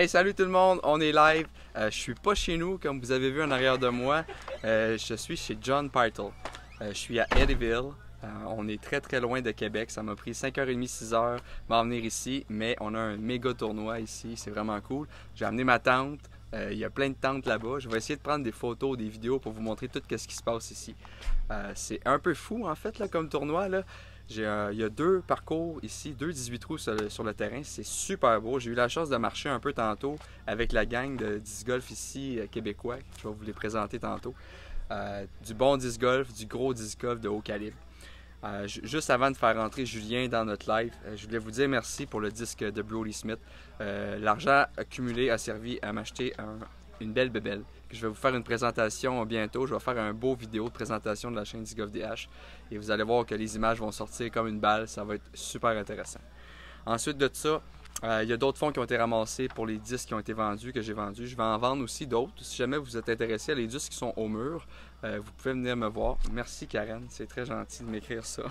Hey, salut tout le monde, on est live. Je suis pas chez nous, comme vous avez vu en arrière de moi. Je suis chez John Pytle. Je suis à Eddyville. On est très loin de Québec. Ça m'a pris 5h30, 6h m'en venir ici, mais on a un méga tournoi ici. C'est vraiment cool. J'ai amené ma tente. Il y a plein de tentes là-bas. Je vais essayer de prendre des photos, des vidéos pour vous montrer tout ce qui se passe ici. C'est un peu fou en fait là, comme tournoi. Là. Il y a 2 parcours ici, 2 18 trous sur le terrain. C'est super beau. J'ai eu la chance de marcher un peu tantôt avec la gang de disc golf ici québécois. Je vais vous les présenter tantôt. Du bon disc golf, du gros disc golf de haut calibre. Juste avant de faire rentrer Julien dans notre live, je voulais vous dire merci pour le disque de Brody Smith. L'argent accumulé a servi à m'acheter une belle bébelle. Je vais vous faire une présentation bientôt. Je vais faire un beau vidéo de présentation de la chaîne Disc Golf DH. Et vous allez voir que les images vont sortir comme une balle. Ça va être super intéressant. Ensuite de ça, il y a d'autres fonds qui ont été ramassés pour les disques qui ont été vendus, que j'ai vendus. Je vais en vendre aussi d'autres. Si jamais vous êtes intéressé à les disques qui sont au mur, vous pouvez venir me voir. Merci Karen, c'est très gentil de m'écrire ça.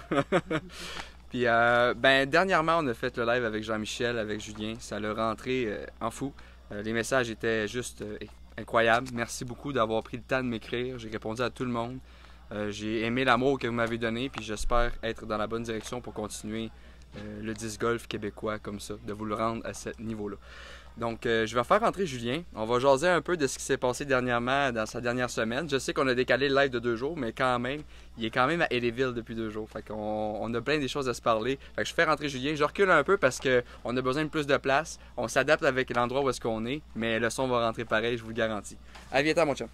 Puis dernièrement, on a fait le live avec Jean-Michel, avec Julien. Ça l'a rentré en fou. Les messages étaient juste incroyables. Merci beaucoup d'avoir pris le temps de m'écrire. J'ai répondu à tout le monde. J'ai aimé l'amour que vous m'avez donné, puis j'espère être dans la bonne direction pour continuer le disc golf québécois comme ça, de vous le rendre à ce niveau-là. Donc, je vais faire rentrer Julien. On va jaser un peu de ce qui s'est passé dernièrement dans sa dernière semaine. Je sais qu'on a décalé le live de 2 jours, mais quand même, il est quand même à Eddyville depuis 2 jours. Fait qu'on a plein des choses à se parler. Fait que je fais rentrer Julien. Je recule un peu parce qu'on a besoin de plus de place. On s'adapte avec l'endroit où est-ce qu'on est, mais le son va rentrer pareil, je vous le garantis. Allez, viens-t'en, mon chum.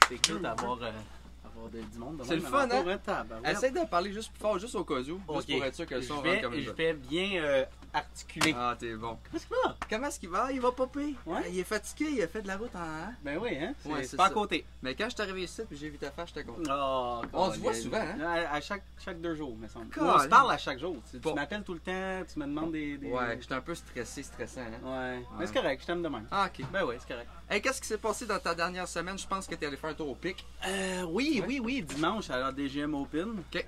C'est cool d'avoir du monde. C'est le fun, hein? Essaye de parler juste plus fort, juste au cas où, juste pour être sûr que le son rentre comme il veut. Je vais bien articuler. Ah, t'es bon. Qu'est-ce qu'il va? Comment est-ce qu'il va? Il va popper. Ouais. Il est fatigué, il a fait de la route en... Ben oui, hein? Ouais, c'est pas ça. À côté. Mais quand je suis arrivé ici et j'ai vu ta face, j'étais content. Oh, on se voit souvent, hein? À chaque 2 jours, me semble. On se parle à chaque jour. Tu m'appelles tout le temps, tu me demandes des... Ouais, j'étais un peu stressant, hein? Ouais. Mais c'est correct, je t'aime de même. Ah, ok. Ben oui, c'est correct. Hey, qu'est-ce qui s'est passé dans ta dernière semaine? Je pense que tu es allé faire un tour au pic. Oui, dimanche à la DGM Open. Okay.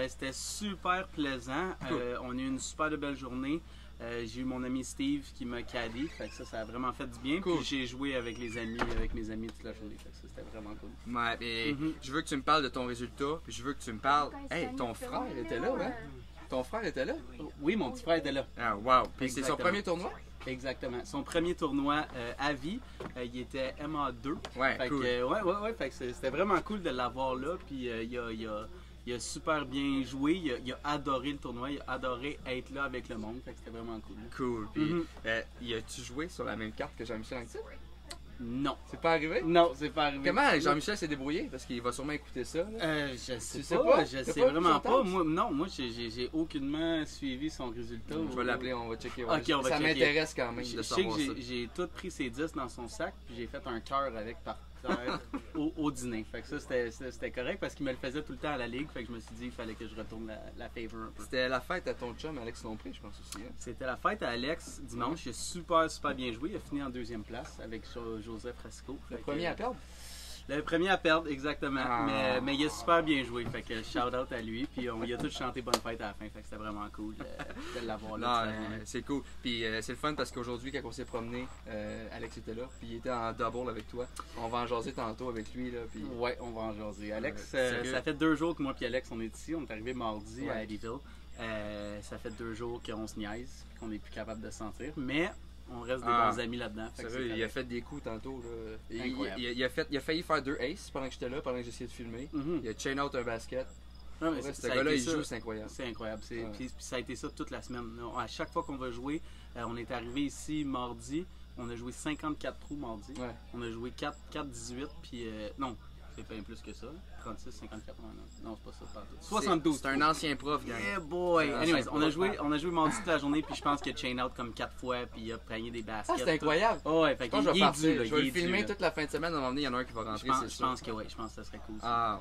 C'était super plaisant. Cool. On a eu une super belle journée. J'ai eu mon ami Steve qui m'a caddy, fait que ça a vraiment fait du bien. Cool. Puis j'ai joué avec mes amis toute la journée, fait que ça c'était vraiment cool. Ouais, et je veux que tu me parles de ton résultat, puis je veux que tu me parles. Hey, ton frère était là, hein? Ton frère était là? Oui, mon petit frère était là. Ah, wow! Puis c'est son premier tournoi? Exactement. Son premier tournoi à vie, il était MA2. Ouais, fait cool. Que, fait que c'était vraiment cool de l'avoir là, puis il a super bien joué, il a adoré le tournoi, il a adoré être là avec le monde, fait que c'était vraiment cool. Cool. Puis, as-tu joué sur la même carte que Jean-Michel Anctil? Non. C'est pas arrivé? Non, c'est pas arrivé. Comment Jean-Michel s'est débrouillé? Parce qu'il va sûrement écouter ça. Je sais pas. Je sais vraiment pas. Moi, j'ai aucunement suivi son résultat. Je vais l'appeler, on va checker. Ouais. Okay, ça m'intéresse quand même de savoir ça. Je sais que j'ai tout pris ses disques dans son sac, puis j'ai fait un cœur avec par terre au dîner. Fait que ça, c'était correct parce qu'il me le faisait tout le temps à la ligue. Fait que je me suis dit qu'il fallait que je retourne la favor un peu. C'était la fête à ton chum, Alex Lompré, je pense aussi. Hein? C'était la fête à Alex dimanche. Il a super bien joué. Il a fini en 2e place avec Joseph Rasco. Le premier à perdre? Le premier à perdre, exactement. Mais il a super bien joué. Fait que shout out à lui. Puis il a tout chanté bonne fête à la fin. Fait que c'était vraiment cool de l'avoir là. C'est cool. Puis c'est le fun parce qu'aujourd'hui, quand on s'est promené, Alex était là. Puis il était en double avec toi. On va en jaser tantôt avec lui. Là, puis... Ouais, on va en jaser. Alex, ça fait 2 jours que moi et Alex, on est ici. On est arrivé mardi à Eddyville. Ça fait 2 jours qu'on se niaise. Qu'on n'est plus capable de se sentir. Mais on reste des bons amis là-dedans. Il a fait des coups tantôt. Là. Il a failli faire 2 aces pendant que j'étais là, pendant que j'essayais de filmer. Il a chain out un basket. Non, mais ce gars-là, il joue, c'est incroyable. C'est incroyable. Puis ça a été ça toute la semaine. À chaque fois qu'on va jouer, on est arrivé ici mardi. On a joué 54 trous mardi. Ouais. On a joué 4-18. Puis non, c'est pas plus que ça. 36, 54, non, c'est pas ça. Pas 72. C'est un ancien prof, gang. Yeah, boy! Anyways, on a joué mardi toute la journée, puis je pense qu'il a chain out comme 4 fois, puis il a pogné des baskets. Ah, c'est incroyable! Oh, ouais, fait je vais partir. Je vais le filmer toute la fin de semaine, à un moment donné, il y en a un qui va rentrer, c'est sûr. Je pense que ça serait cool. Ça.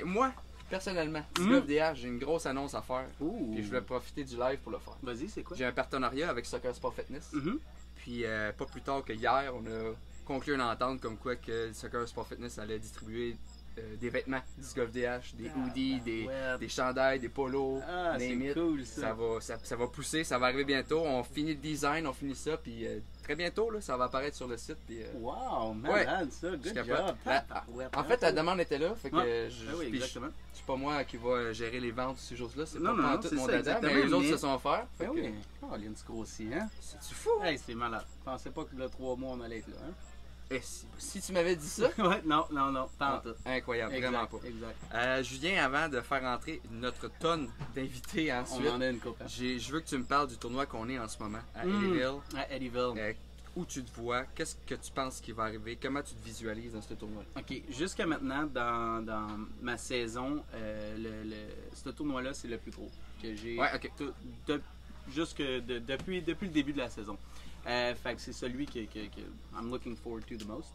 Moi, personnellement, Disc DH, j'ai une grosse annonce à faire. Puis je voulais profiter du live pour le faire. Vas-y, c'est quoi? J'ai un partenariat avec Soccer Sport Fitness. Puis pas plus tard que hier, on a conclu une entente comme quoi que Soccer Sport Fitness allait distribuer des vêtements, disc golf DH, des hoodies, ouais. des chandails, des polos, Ah, c'est name it. cool ça. Ça va pousser, ça va arriver bientôt. On finit le design, on finit ça, puis très bientôt, là, ça va apparaître sur le site. Puis, Wow, malade ça, good job. En fait, la demande était là, fait que oui, exactement. c'est pas moi qui va gérer les ventes ces choses-là, c'est Non, pas non, tout c'est mon ça, dada, mais exactement, les autres mais- se sont offerts. Fait Ben que, oui, oh, Lynn grossi, hein? c'est-tu fou? Hey, c'est malade. Je pensais pas que le 3 mois on allait être là, hein? Eh, si tu m'avais dit ça, Ouais, non, pas en tout. incroyable, vraiment pas. Exact. Julien, avant de faire entrer notre tonne d'invités On ensuite, en a une couple. Hein? je veux que tu me parles du tournoi qu'on est en ce moment à Mm. Eddyville. À Eddyville. Où tu te vois, qu'est-ce que tu penses qui va arriver, comment tu te visualises dans ce tournoi? Ok, jusqu'à maintenant, dans ma saison, ce tournoi-là, c'est le plus gros que j'ai. Ouais, ok. Depuis le début de la saison. Fait que c'est celui que I'm looking forward to the most.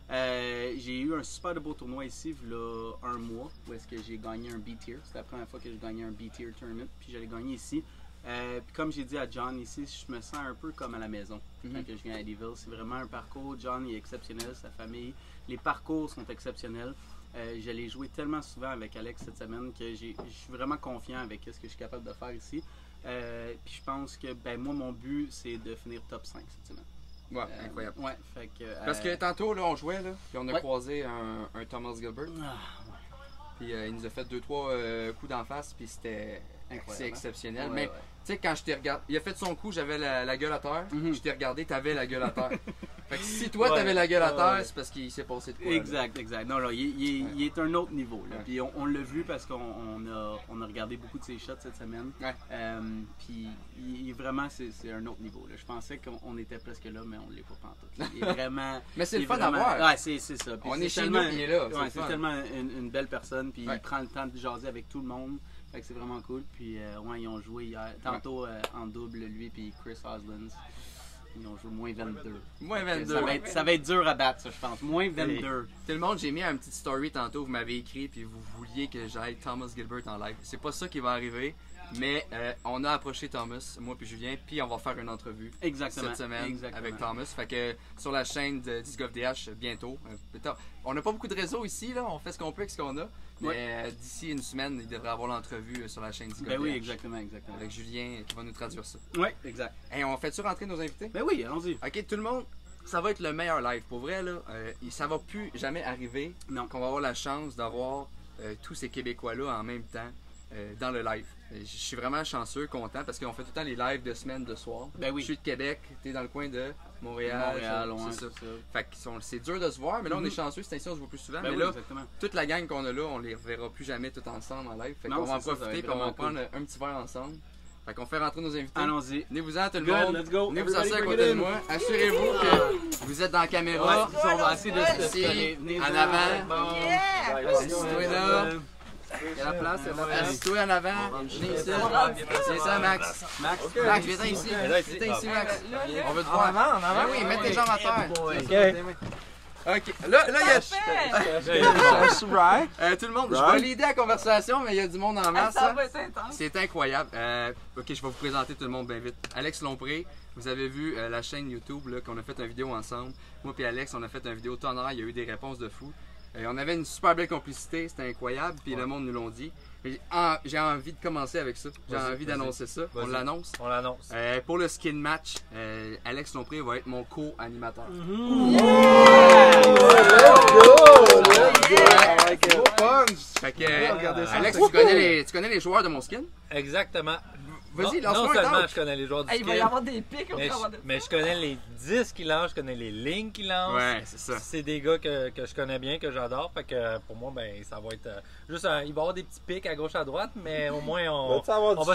J'ai eu un super de beau tournoi ici, il y a un mois, où est-ce que j'ai gagné un B-tier. C'était la première fois que j'ai gagné un B-tier tournament, puis j'allais gagner ici. Puis comme j'ai dit à John ici, je me sens un peu comme à la maison quand je viens à Eddyville. C'est vraiment un parcours. John il est exceptionnel, sa famille. Les parcours sont exceptionnels. Je l'ai joué tellement souvent avec Alex cette semaine que je suis vraiment confiant avec ce que je suis capable de faire ici. Puis je pense que moi mon but c'est de finir top 5 cette semaine. Ouais, incroyable. Ouais, fait que, Parce que tantôt, là, on jouait, là, puis on a Ouais. croisé un Thomas Gilbert. Puis il nous a fait 2-3 coups d'en face, puis c'était Incroyable, assez hein? exceptionnel. Ouais, Mais ouais. tu sais, quand je t'ai regardé, il a fait son coup, j'avais la gueule à terre. Mhm. Je t'ai regardé, t'avais la gueule à terre. Fait que si toi, Ouais, t'avais la gueule à terre, ouais. c'est parce qu'il s'est passé de quoi. là. Exact. Non, il est un autre niveau. Là. Ouais. Puis on l'a vu parce qu'on a regardé beaucoup de ses shots cette semaine. Ouais. Puis il est vraiment, c'est un autre niveau. Là. Je pensais qu'on était presque là, mais on ne l'est pas pantoute. Il est vraiment. Mais c'est il le est fun à vraiment- voir. Ouais, c'est ça. Puis On c'est est chez tellement- nous, puis il est là, c'est Ouais, le c'est fun. tellement une belle personne. Puis Ouais. il prend le temps de jaser avec tout le monde. Fait que c'est vraiment cool. Puis ouais, ils ont joué hier. Tantôt en double, lui puis Chris Oslands. Ils ont joué moins 22. Moins Fait que 22. ça va être dur à battre, ça, je pense. Moins 22. Tout le monde, j'ai mis un petit story tantôt, vous m'avez écrit, puis vous vouliez que j'aille Thomas Gilbert en live. C'est pas ça qui va arriver, mais on a approché Thomas, moi puis Julien, puis on va faire une entrevue Exactement. cette semaine Exactement. avec Thomas. Fait que sur la chaîne de Disc Golf DH bientôt. On n'a pas beaucoup de réseaux ici, là, on fait ce qu'on peut avec ce qu'on a, mais d'ici une semaine, il devrait avoir l'entrevue sur la chaîne Disc Golf Ben oui, DH. exactement. Avec Julien qui va nous traduire ça. Oui, exact. Et on fait-tu rentrer nos invités? Ben oui, allons-y. Ok, tout le monde, ça va être le meilleur live. Pour vrai, là, ça va plus jamais arriver Non. qu'on va avoir la chance d'avoir tous ces Québécois-là en même temps dans le live. Je suis vraiment chanceux, content, parce qu'on fait tout le temps les lives de semaine, de soir. Ben oui. Je suis de Québec, t'es dans le coin de Montréal. Montréal, ouais, c'est ça. c'est ça. Fait que c'est dur de se voir, mais là, on est chanceux, c'est ainsi, on se voit plus souvent. Ben mais oui, là, exactement. toute la gang qu'on a là, on les reverra plus jamais tout ensemble en live. Fait Non, qu'on va en c'est ça, ça va profiter, être puis on va vraiment prendre un petit verre ensemble. Fait qu'on fait rentrer nos invités. Allons-y. Venez-vous-en tout le Good, monde. let's go. Venez vous asseoir à Everybody côté de bring it moi. Assurez-vous que vous êtes dans la caméra. Ouais, ça, on va essayer de se Ici, coller. Venez en en avant. Assis-toi là. Il y a la place, il y a la place. Assis-toi en avant. Viens ici. C'est ça, Max. Max, Max, viens ici. Viens ici, Max. On veut te voir. En avant. Oui, mets tes jambes à terre. Ok. Là, il y a. Tout le monde, je vais l'aider à la conversation, mais il y a du monde en masse. Ça hein. va être intense. C'est incroyable. Ok, je vais vous présenter tout le monde bien vite. Alex Lompré, vous avez vu la chaîne YouTube là, qu'on a fait une vidéo ensemble. Moi et Alex, on a fait une vidéo tonnerre, il y a eu des réponses de fou. On avait une super belle complicité, c'était incroyable, puis le monde nous l'ont dit. J'ai envie de commencer avec ça. J'ai envie d'annoncer ça. On l'annonce. On l'annonce. Pour le skin match, Alex Lompré va être mon co-animateur. Fait que, Alex, tu connais les joueurs de mon skin? Exactement. Vas-y, non lance-moi un seulement touch. je connais les joueurs du Hey, il va y skin, avoir des pics au travers de mais je connais les disques qu'ils lancent, je connais les lignes qu'ils lancent. Ouais, c'est ça. C'est des gars que je connais bien, que j'adore. Fait que pour moi, ben, ça va être juste il va y avoir des petits pics à gauche à droite, mais au moins on va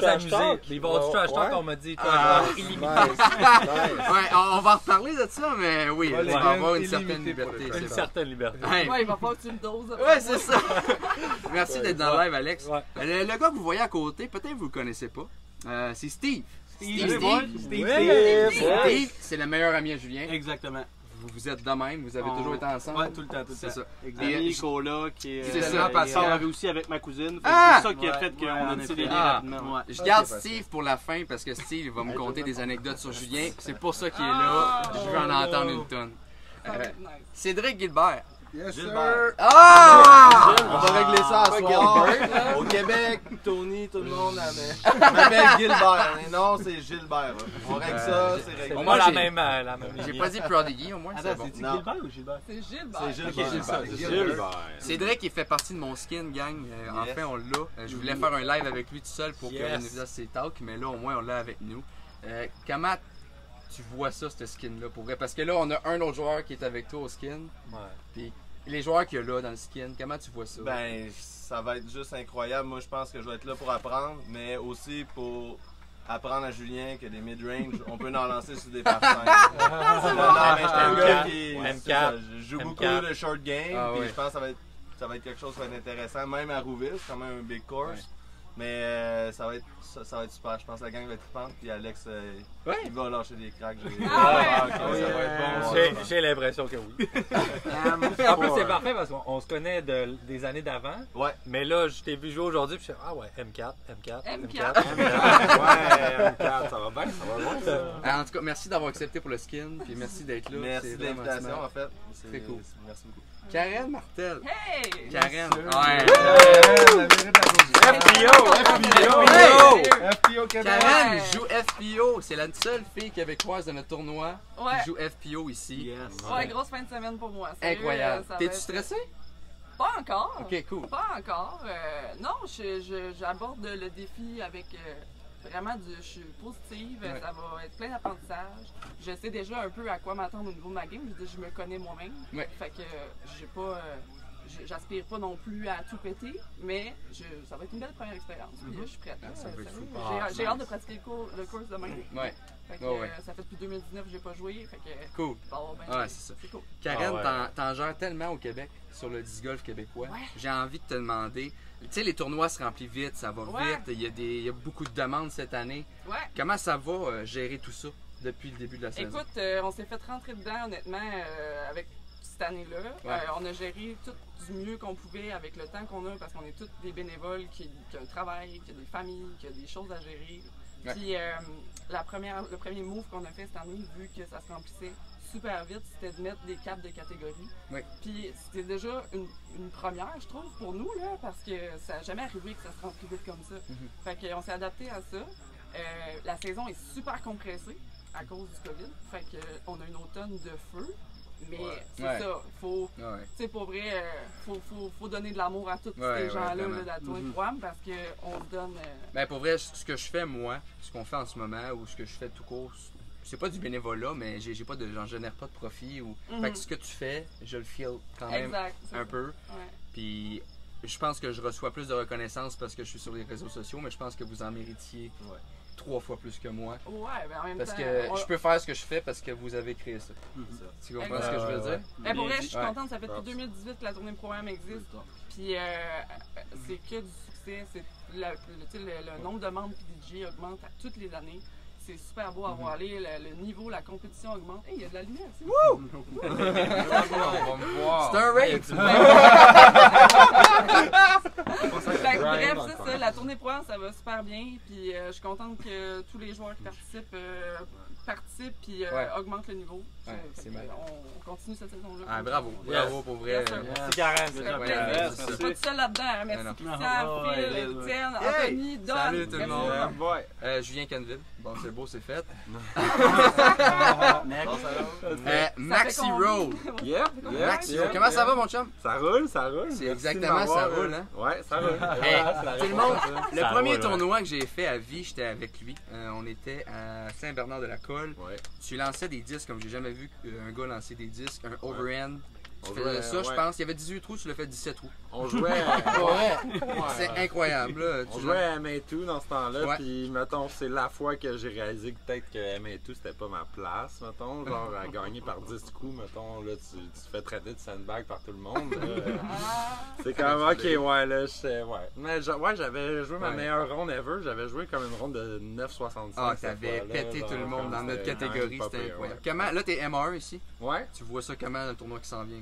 s'amuser. Il va y avoir du trash talk, on m'a dit, toi, illimité. Ouais, on va en reparler de ça, mais oui, Ouais, on va avoir une illimité certaine pour liberté. Une c'est bon. certaine liberté. Ouais. Ouais, il va falloir que tu me doses. Ouais, c'est ça. Merci d'être dans le live, Alex. Ouais. Le gars que vous voyez à côté, peut-être que vous le connaissez pas. C'est Steve. Steve, c'est le meilleur ami à Julien. Exactement. Vous êtes de même, vous avez toujours été ensemble. Ouais, tout le temps. C'est ça. Amis, Cola, qui est C'est ça. tellement patient. On avait aussi avec ma cousine. Ah! C'est ça qui a fait qu'on a décidé rapidement. Ouais. Je garde Steve pour la fin parce que Steve va me conter des anecdotes sur Julien. C'est pour ça qu'il est là. Je veux en entendre une tonne. Ça va être nice. Cédric Gilbert. Yes, Gilbert. Ah! On va régler ça à soir. Au Québec, Tony, tout le monde m'appelle Gilbert. Mais non, c'est Gilbert. On règle ça, c'est réglé. Au moins la même J'ai pas dit Prodigy, au moins c'est bon. C'est Gilbert ou Gilbert? C'est Gilbert. C'est Gilbert. Gilbert. Cédric, il fait partie de mon skin, gang. Enfin, on l'a. Je voulais faire un live avec lui tout seul pour qu'il nous fasse ses talks, mais là, au moins, on l'a avec nous. Comment tu vois ça, ce skin-là, pour vrai? Parce que là, on a un autre joueur qui est avec toi au skin. Ouais. Puis les joueurs qu'il y a là dans le skin, comment tu vois ça? Ben, ça va être juste incroyable. Moi, je pense que je vais être là pour apprendre, mais aussi pour apprendre à Julien que des mid-range, on peut en lancer sur des parfums. Je suis un gars qui... Je joue beaucoup de short game, puis je pense que ça va être quelque chose qui va être intéressant. Même à Rouville, c'est quand même un big course. Ouais. Mais ça va être super. Je pense que la gang va être trippante. Puis Alex, il va lâcher des cracks. Ça va être bon. J'ai l'impression que oui. En plus, c'est parfait parce qu'on se connaît des années d'avant. Ouais. Mais là, je t'ai vu jouer aujourd'hui. Puis je suis ah ouais, M4. Ouais, M4, ça va bien, ça va loin. En tout cas, merci d'avoir accepté pour le skin. Puis merci d'être là. Merci de l'invitation, en fait. C'est cool. Merci beaucoup. Karen Martel. Hey! Karen. FPO Québec. Karen joue FPO. C'est la seule fille québécoise de notre tournoi qui joue FPO ici. Yes. Ouais, grosse fin de semaine pour moi. Sérieux, Incroyable. ça va T'es-tu être- stressé? Pas encore. Ok, cool. Pas encore. Non, j'aborde le défi avec vraiment je suis positive. Ouais. Ça va être plein d'apprentissage. Je sais déjà un peu à quoi m'attendre au niveau de ma game. Je me connais moi-même. Ouais. Fait que j'ai pas. J'aspire pas non plus à tout péter, mais ça va être une belle première expérience. Puis je suis prête. Ça va être Sérieux. fou. J'ai hâte de pratiquer le course demain. Ouais. Fait que, Ouais. ça fait depuis 2019 que j'ai pas joué. Fait que, Cool. ça va bien. Ouais, c'est ça. C'est cool. Karen, Ah ouais. t'en gères tellement au Québec sur le disc golf québécois. Ouais. J'ai envie de te demander, tu sais, les tournois se remplissent vite, ça va Ouais. vite, il y a beaucoup de demandes cette année. Ouais. Comment ça va gérer tout ça depuis le début de la saison? Écoute, on s'est fait rentrer dedans, honnêtement, avec cette année-là. Ouais. On a géré tout du mieux qu'on pouvait avec le temps qu'on a, parce qu'on est tous des bénévoles qui ont un travail, qui ont des familles, qui ont des choses à gérer. Ouais. Puis le premier move qu'on a fait cette année, vu que ça se remplissait super vite, c'était de mettre des caps de catégorie. Ouais. Puis c'était déjà une première, je trouve, pour nous, là, parce que ça n'a jamais arrivé que ça se remplisse vite comme ça. Fait qu'on s'est adapté à ça. La saison est super compressée à cause du COVID. Fait qu'on a une automne de feu. Mais c'est ça, faut, tu sais, pour vrai, faut donner de l'amour à tous ces gens-là, là, dans le programme, parce qu'on se donne... Ben pour vrai, ce que je fais moi, ce qu'on fait en ce moment, ou ce que je fais tout court, c'est pas du bénévolat, mais j'en génère pas de profit. Fait que ce que tu fais, je le feel quand même un peu. Ouais. Puis je pense que je reçois plus de reconnaissance parce que je suis sur les réseaux sociaux, mais je pense que vous en méritiez 3 fois plus que moi. Ouais, ben en même Parce temps... que je peux faire ce que je fais parce que vous avez créé ça. Tu comprends ce que je veux dire? Mais pour vrai, je suis Ouais. contente, ça fait depuis 2018 que la tournée de programme existe. Puis c'est que du succès. Le nombre de membres PDG augmente à toutes les années. C'est super beau à voir aller. Le niveau, la compétition augmente. Hey, il y a de la lumière, c'est On va me voir. C'est un raid! Fait que bref, c'est ça, la tournée programme, ça va super bien. Puis je suis contente que tous les joueurs qui participent puis augmentent le niveau. Ouais, c'est mal. On continue cette saison-là. Ah, bravo pour vrai. C'est Karen, c'est Ça fait Ouais, plaisir. c'est Je suis ça. pas tout seul là-dedans. Hein. Merci Non. Christian, Phil, Étienne, Anthony, Don. Salut tout le Merci. monde. Julien Canville. Bon, c'est beau, c'est fait. Maxi combien? Roll. Maxi Roll. Comment ça va, mon chum? Ça roule, ça roule. C'est Merci exactement de m'avoir, ça roule, hein? Ouais, ça roule. Hey, tout le monde, le Ça premier roule, ouais. tournoi que j'ai fait à vie, j'étais avec lui. On était à Saint-Bernard-de-la-Colle. Ouais. Tu lançais des disques comme j'ai jamais vu un gars lancer des disques, un overhand. Tu On faisais jouait, ça, je ouais. pense. Il y avait 18 trous, tu l'as fait 17 trous. On jouait. C'est incroyable. Là. On jouait à MA2 dans ce temps-là, Ouais. puis mettons, c'est la fois que j'ai réalisé que peut-être que MA2 c'était pas ma place, mettons, genre à gagner par 10 coups, mettons, là tu te fais traiter de sandbag par tout le monde. C'est comme, ok, ouais, là, ouais. Mais j'avais joué ma meilleure ronde ever, j'avais joué comme une ronde de 9,65. Ah, cette t'avais fois-là, pété genre, tout le monde comme dans notre c'était catégorie, pas c'était pire, incroyable. ouais. Comment, là, t'es MR ici. Ouais. Tu vois ça comment, le tournoi qui s'en vient?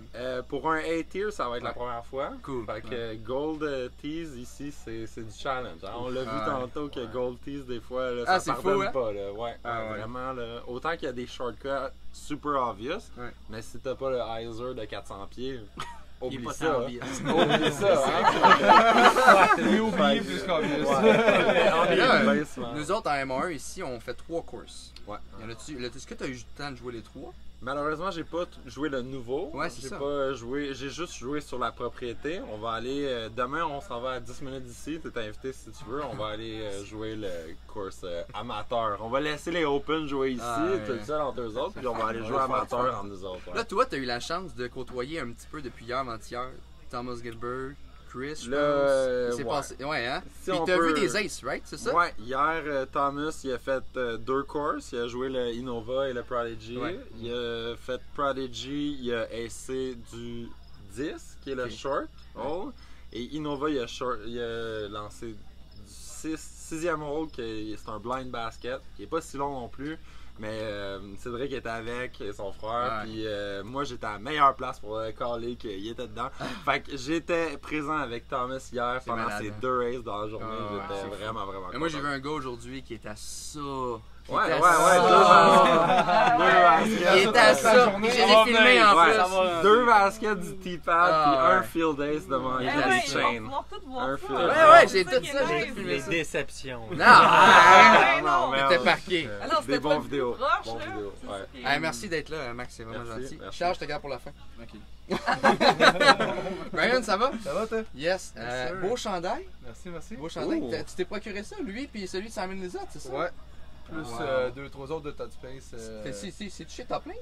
Pour un A-tier, ça va être la Ouais. première fois. Cool. Fait que Gold Tease ici, c'est du challenge. Hein. On l'a vu Ouais. tantôt que Gold Tease, des fois, là, Ah, ça c'est pardonne fou, hein? pas. Là. Ouais, Ah, ouais. Vraiment, là, autant qu'il y a des shortcuts super obvious, Ouais. mais si t'as pas le hyzer de 400 pieds, Il est pas ça. tant envie. Oublie ça, Lui oublié plus qu'on veut. Nous autres, en M1 ici, on fait 3 courses. Ouais. Est-ce que tu as eu le temps de jouer les 3? Malheureusement, j'ai pas joué le nouveau. Ouais, c'est ça. J'ai juste joué sur la propriété. On va aller demain, on s'en va à 10 minutes d'ici. Tu es invité si tu veux. On va aller jouer le course amateur. On va laisser les Open jouer ici, tout seul entre eux autres, puis on va aller jouer amateur entre nous autres. Ouais. Là, toi, tu as eu la chance de côtoyer un petit peu depuis hier, avant-hier, Thomas Gilbert, Chris, je pense. C'est passé. Ouais, hein? Si puis t'as vu des aces, right? C'est ça? Ouais, hier, Thomas, il a fait 2 courses. Il a joué le Innova et le Prodigy. Ouais. Il a fait Prodigy, il a acé du 10, qui est le short hole. Et Innova, il a lancé du 6e hole, qui c'est un blind basket, qui est pas si long non plus. Mais Cédric était avec son frère, puis moi j'étais à la meilleure place pour le caller qu'il était dedans. Fait que j'étais présent avec Thomas hier pendant ces 2 races dans la journée. J'étais vraiment content. Moi j'ai vu un gars aujourd'hui qui était à ça. Ouais. Il était à ça. Puis j'ai filmé en plus. 2 baskets du T-pad puis un field ace devant la chain. Ouais, j'ai tout ça. J'ai filmé les déceptions. Non, il était parqué. Des bons vidéos. Merci d'être là, Max, c'est vraiment gentil. Charles, je te garde pour la fin. Ok. Brian, ça va? Ça va, toi? Yes. Beau chandail. Merci. Beau chandail. Tu t'es procuré ça, lui, puis celui de Simon Lizotte, c'est ça? Ouais. Plus 2-3 autres de Todd Space. C'est-tu chez Top Lane?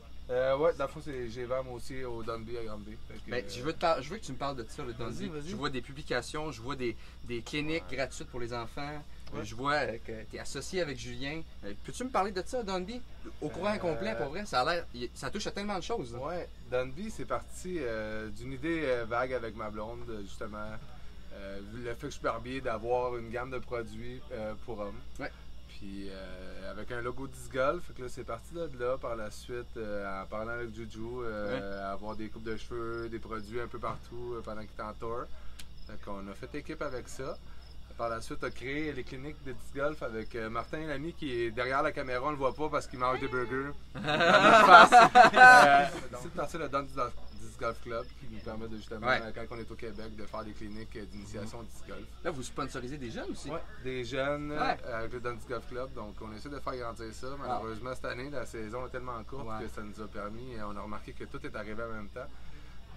Ouais, dans le fond, j'ai vendu moi aussi au Dunby à Granby. Ben, je veux que tu me parles de ça, le Dunby. Je vois des publications, je vois des cliniques gratuites pour les enfants. Je vois que tu es associé avec Julien. Peux-tu me parler de ça, Dunby? Au courant complet, pour vrai, ça touche à tellement de choses. Là. Ouais, Dunby, c'est parti d'une idée vague avec ma blonde, justement. Le fait que je suis barbier, d'avoir une gamme de produits pour hommes. Ouais. Puis avec un logo disc golf, fait que là c'est parti de là par la suite en parlant avec Juju, avoir des coupes de cheveux, des produits un peu partout pendant qu'il était en tour. Fait qu'on a fait équipe avec ça. Par la suite, on a créé les cliniques de disc golf avec Martin, l'ami qui est derrière la caméra, on le voit pas parce qu'il mange des burgers. C'est parti le Dunk Disc Golf Club qui nous permet de justement, quand on est au Québec, de faire des cliniques d'initiation au disc golf. Là, vous sponsorisez des jeunes aussi? Oui, des jeunes avec le Dunk Disc Golf Club. Donc, on essaie de faire grandir ça. Malheureusement, cette année, la saison est tellement courte que ça nous a permis, on a remarqué que tout est arrivé en même temps.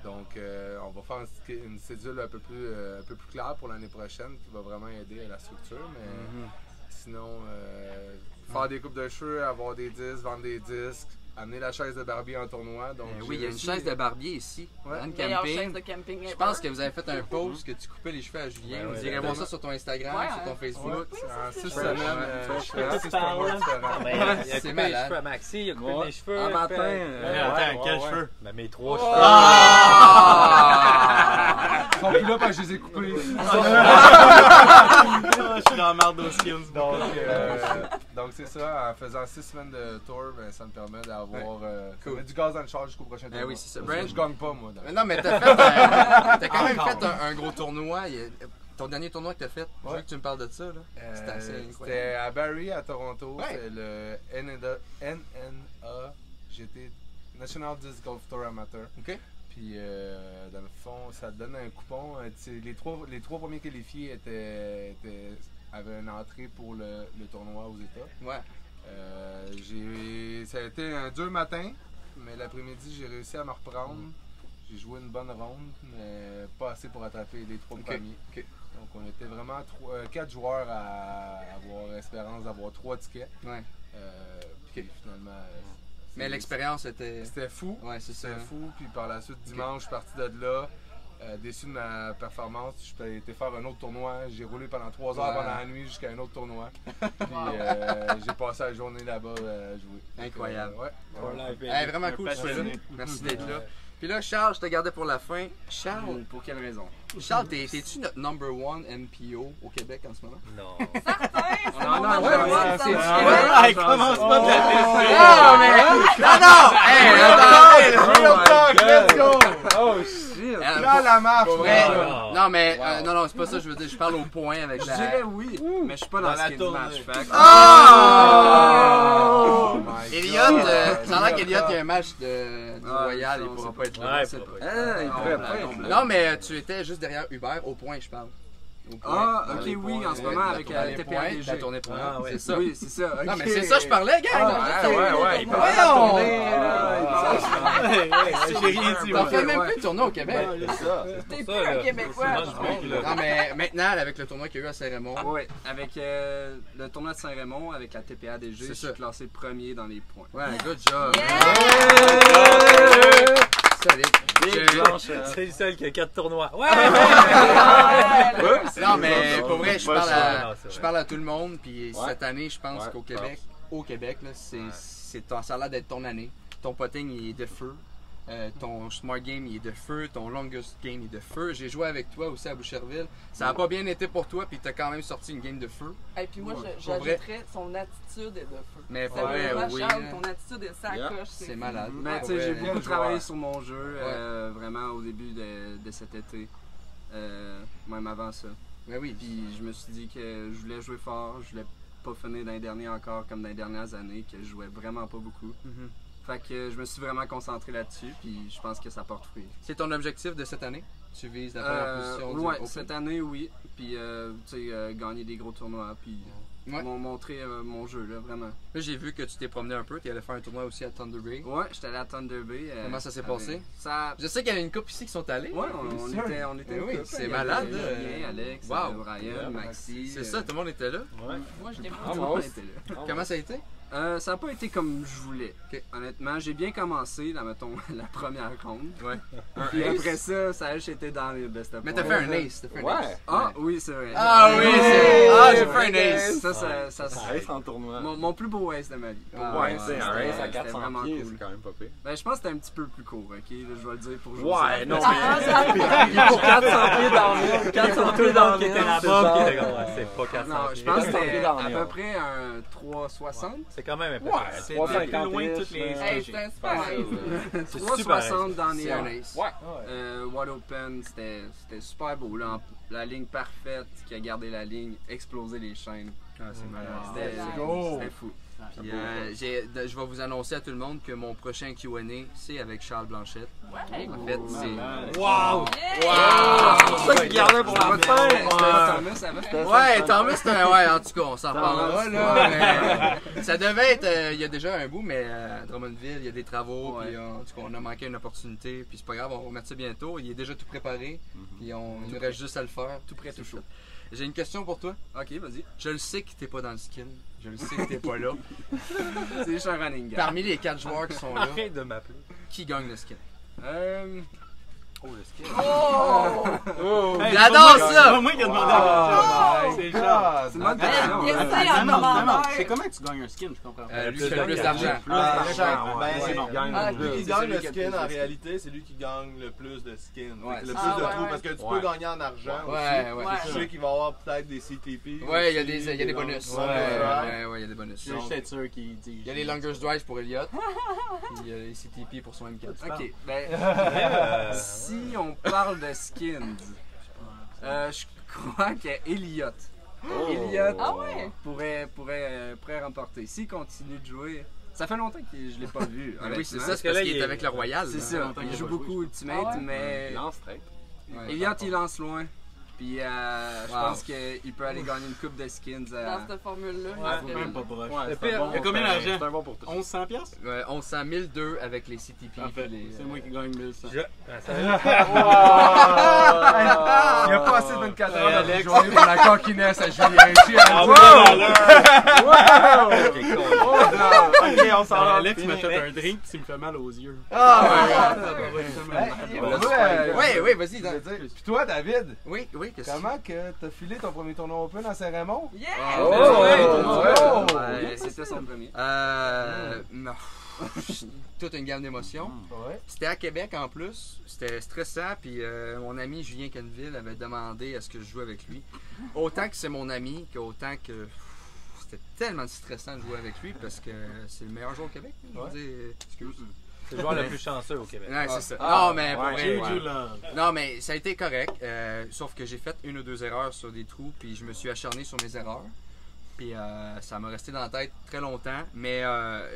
Donc, on va faire une cédule un peu plus claire pour l'année prochaine qui va vraiment aider à la structure. Mais sinon, faire des coupes de cheveux, avoir des disques, vendre des disques, amener la chaise de barbier en tournoi. Donc, oui, il y a une chaise de barbier ici, dans le chaise de camping. Je pense que vous avez fait un post que tu coupais les cheveux à Julien. Vous irez voir ça sur ton Instagram, sur ton Facebook. En 6 semaines, je fais 6 mois différents. C'est malade. Il a coupé les cheveux à Maxi, il a coupé mes cheveux. Un matin. Attends, quels cheveux? Ben, mes 3 cheveux. Ils sont plus là parce que je les ai coupés. Je suis dans la marde aux skins. Donc c'est ça, en faisant 6 semaines de tour, ben, ça me permet d'avoir du gaz dans le char jusqu'au prochain tournoi. Oui, c'est ça. Brand, je gagne pas moi. Mais non, mais t'as quand même fait un gros tournoi. Ton dernier tournoi que t'as fait, je veux que tu me parles de ça. C'était assez incroyable. C'était à Barrie, à Toronto. C'est le NNA GT, National Disc Golf Tour Amateur. OK. Puis dans le fond, ça te donne un coupon. Les trois premiers qualifiés avaient une entrée pour le tournoi aux États. Ouais. Ça a été un dur matin, mais l'après-midi, j'ai réussi à me reprendre. J'ai joué une bonne ronde, mais pas assez pour attraper les 3 premiers. Okay. Donc, on était vraiment 4 joueurs à avoir espérance d'avoir 3 tickets. Ouais. Puis finalement... mais l'expérience était... C'était fou. Ouais, c'était fou. Puis par la suite, dimanche, je suis parti de là. Déçu de ma performance, je suis été faire un autre tournoi. J'ai roulé pendant 3 heures pendant la nuit jusqu'à un autre tournoi. Puis j'ai passé la journée là-bas à jouer. Incroyable. Vraiment cool. Merci d'être là. Puis là, Charles, je te gardais pour la fin. Charles, pour quelle raison? Charles, t'es-tu notre number 1 MPO au Québec en ce moment? Non. Certain! Non, commence pas de la let's go! Oh shit! Là, la marche! Non, mais non, c'est pas ça, je veux dire, je parle au point avec ça. Je dirais oui, mais je suis pas dans la tour match. Elliot, Ça a l'air qu'Eliott, il y a un match du Royal, il pourra pas être là. Il pourrait pas. Non, mais tu étais juste derrière Hubert, au point, je parle. Ah, ok, oui, en ce moment avec TPADG. La tournée point. C'est ça. Oui, c'est ça. Non, mais c'est ça, je parlais, gang! Ouais, il parlait J'ai rien dit. T'en fais même plus de tournoi au Québec. T'es plus un Québécois. Non, mais maintenant, avec le tournoi qu'il y a eu à Saint-Raymond. Oui, avec le tournoi de Saint-Raymond, avec la TPADG, je suis classé premier dans les points. Ouais, good job. C'est le seul qui a 4 tournois. Ouais! Non, mais pour vrai, je parle à tout le monde. Puis cette année, je pense qu'au Québec, là, ça a l'air d'être ton année. Ton potting, il est de feu. Ton smart game, il est de feu. Ton longest game, il est de feu. J'ai joué avec toi aussi à Boucherville. Ça n'a pas bien été pour toi, puis tu as quand même sorti une game de feu. Et puis moi, j'ajouterais son attitude est de feu. Mais pour vrai, oui. Ton attitude est sacoche. C'est malade. Mais tu sais, j'ai beaucoup travaillé sur mon jeu, vraiment au début de cet été. Même avant ça. Mais oui. Puis je me suis dit que je voulais jouer fort, je voulais pas finir dans les derniers encore comme dans les dernières années, que je jouais vraiment pas beaucoup. Fait que je me suis vraiment concentré là-dessus, puis je pense que ça porte fruit. C'est ton objectif de cette année? Tu vises la première position du Open? Cette année, oui. Puis, tu sais, gagner des gros tournois, puis montrer mon jeu, là, vraiment. Là, j'ai vu que tu t'es promené un peu. Tu allé faire un tournoi aussi à Thunder Bay. Ouais, j'étais allé à Thunder Bay. Comment ça s'est passé? Je sais qu'il y avait une couple ici qui sont allés. Ouais, on était oui, c'est malade. Alex, Brian, Maxi. C'est ça, tout le monde était là? Ouais. Moi, j'étais pas. Tout le monde était là. Comment ça a été? Ça n'a pas été comme je voulais. Honnêtement, j'ai bien commencé, là, mettons, la première ronde. Ouais. Puis après ça, ça a juste été dans les best of. Mais t'as fait un ace. Ah oui, c'est vrai. Ah oui, j'ai fait un ace. Ça ace en tournoi. Mon plus beau ace de ma vie. Ouais, c'est un ace à 400 vraiment pieds, cool. c'est quand même pas pire. Ben, je pense que c'était un petit peu plus court, ok? Là, je vais le dire pour jouer. Ouais, non, mais. Pour 400 pieds dans le mille. 400 pieds dans le qui était là-bas, qui était comme. C'est pas 400 Non, je pense que c'était à peu près un 360. C'est quand même impressionnant. C'est plus loin de toutes les. C'est un super ace. 360 dans les ace. Wide open, c'était super beau. Là, la ligne parfaite qui a gardé la ligne, exploser les chaînes. C'est malade. C'était fou. Puis, je vais vous annoncer à tout le monde que mon prochain Q&A, c'est avec Charles Blanchette. En fait, c'est... Wow! C'est ça qu'il gardait pour la fin! Ouais, Thomas, ouais, en tout cas, on s'en parlera, là. Mais ça devait être... Il y a déjà un bout, mais à Drummondville, il y a des travaux, puis en tout cas, on a manqué une opportunité, puis c'est pas grave, on va remettre ça bientôt. Il est déjà tout préparé, puis il nous reste juste à le faire. Tout prêt, tout chaud. J'ai une question pour toi. Ok, vas-y. Je le sais que t'es pas dans le skin. Je le sais que t'es pas là. C'est juste un running gag. Parmi les 4 joueurs qui sont là, Arrête de m'appeler. qui gagne le skin? Oh, le skin. J'adore ça! C'est moi qui ai demandé. C'est Charles. C'est une bonne question. C'est comment tu gagnes un skin, je comprends. Lui qui a le plus d'argent. C'est bon. Lui qui gagne le skin, en réalité, c'est lui qui gagne le plus de skins. Le plus de trous, parce que tu peux gagner en argent aussi. Je sais qu'il va y avoir peut-être des CTP. Ouais, il y a des bonus. Ouais, il y a des bonus. Je suis sûr qu'il dit. Il y a les longest drives pour Elliott. Puis il y a les CTP pour son M4. Ok, ben. Si on parle de skins, je crois qu'Eliott. Eliott pourrait remporter. S'il continue de jouer, ça fait longtemps que je l'ai pas vu. Oui, c'est ça, parce qu'il est avec le Royal. C'est ça, il joue beaucoup Ultimate, mais Eliott il lance loin. Puis je pense qu'il peut aller gagner une coupe de skins. Dans cette formule-là. C'est même pas proche. Il y a combien d'argent? C'est un bon pour toi. 1100 piastres? Ouais, 1100, 1002 avec les CTP. C'est moi qui gagne 1100. Il n'y a pas assez de 24 heures dans la journée pour la coquinesse à Julien. Ok, on s'en va. Alex m'achète un drink puis il me fait mal aux yeux. Oui, vas-y. Puis toi, David? Oui, comment que t'as filé ton premier tournoi Open à Saint-Raymond? C'était son premier. Toute une gamme d'émotions. C'était à Québec en plus. C'était stressant. Puis mon ami Julien Canville avait demandé à ce que je joue avec lui. Autant que c'est mon ami, qu'autant que c'était tellement stressant de jouer avec lui parce que c'est le meilleur joueur au Québec. C'est le joueur le plus chanceux au Québec. Ouais, c'est ça. Non, mais pour vrai, non, mais ça a été correct. Sauf que j'ai fait une ou deux erreurs sur des trous, puis je me suis acharné sur mes erreurs. Puis ça m'a resté dans la tête très longtemps, mais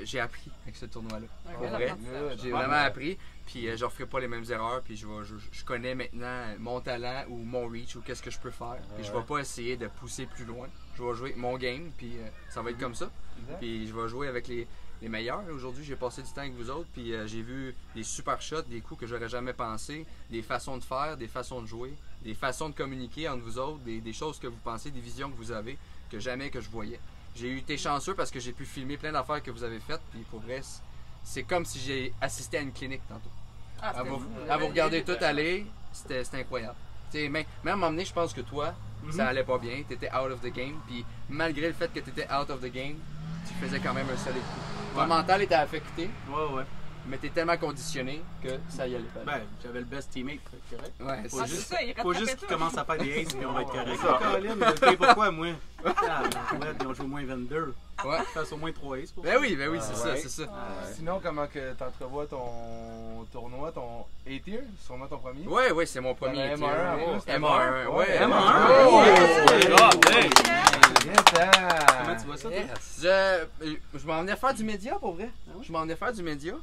j'ai appris avec ce tournoi-là. Pour vrai, j'ai vraiment appris. Puis je ne referai pas les mêmes erreurs. Puis je connais maintenant mon talent ou mon reach ou qu'est-ce que je peux faire. Puis je ne vais pas essayer de pousser plus loin. Je vais jouer mon game, puis ça va être comme ça. Puis je vais jouer avec les meilleurs. Aujourd'hui, j'ai passé du temps avec vous autres, puis j'ai vu des super shots, des coups que j'aurais jamais pensé, des façons de faire, des façons de jouer, des façons de communiquer entre vous autres, des choses que vous pensez, des visions que vous avez, que jamais que je voyais. J'ai été chanceux parce que j'ai pu filmer plein d'affaires que vous avez faites, puis pour vrai, c'est comme si j'ai assisté à une clinique tantôt. À vous regarder tout aller, c'était incroyable. Même à un moment donné, je pense que toi, ça allait pas bien, tu étais out of the game, puis malgré le fait que tu étais out of the game, tu faisais quand même un solide coup. Ton mental était affecté, mais tu es tellement conditionné que ça y allait pas. Ben, j'avais le best teammate, correct? Ouais, Faut juste qu'il commence à faire des aces et on va être correct. Caroline, je sais pourquoi, moi. Ils ont joué au moins 22. Ouais. Face au moins 3 aces. Ben oui, c'est ça. Sinon, comment que t'entrevois ton tournoi, ton A-tier? Sûrement ton premier? Ouais, c'est mon premier. M1, ouais. Comment tu vois ça, toi? Je m'en venais faire du média, pour vrai. Je m'en venais faire du média.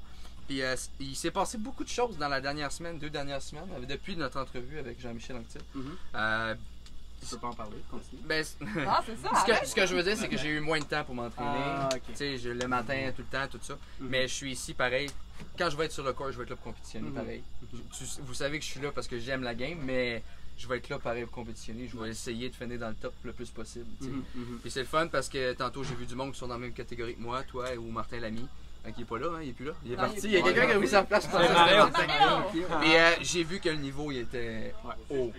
Puis il s'est passé beaucoup de choses dans la dernière semaine, 2 dernières semaines, depuis notre entrevue avec Jean-Michel Anctil. Tu peux pas en parler, continue. Ben, c'est ça. ce que je veux dire, c'est que j'ai eu moins de temps pour m'entraîner. Okay. Tu sais, le matin, tout le temps, tout ça. Mais je suis ici pareil. Quand je vais être sur le court, je vais être là pour compétitionner pareil. Vous savez que je suis là parce que j'aime la game, mais je vais être là pareil pour compétitionner. Je vais essayer de finir dans le top le plus possible. Puis c'est le fun parce que tantôt j'ai vu du monde qui sont dans la même catégorie que moi, toi ou Martin Lamy. Qui est pas là, hein, il est plus là. Il est parti. Il y a quelqu'un qui a mis sa place. Mais j'ai vu que le niveau il était haut.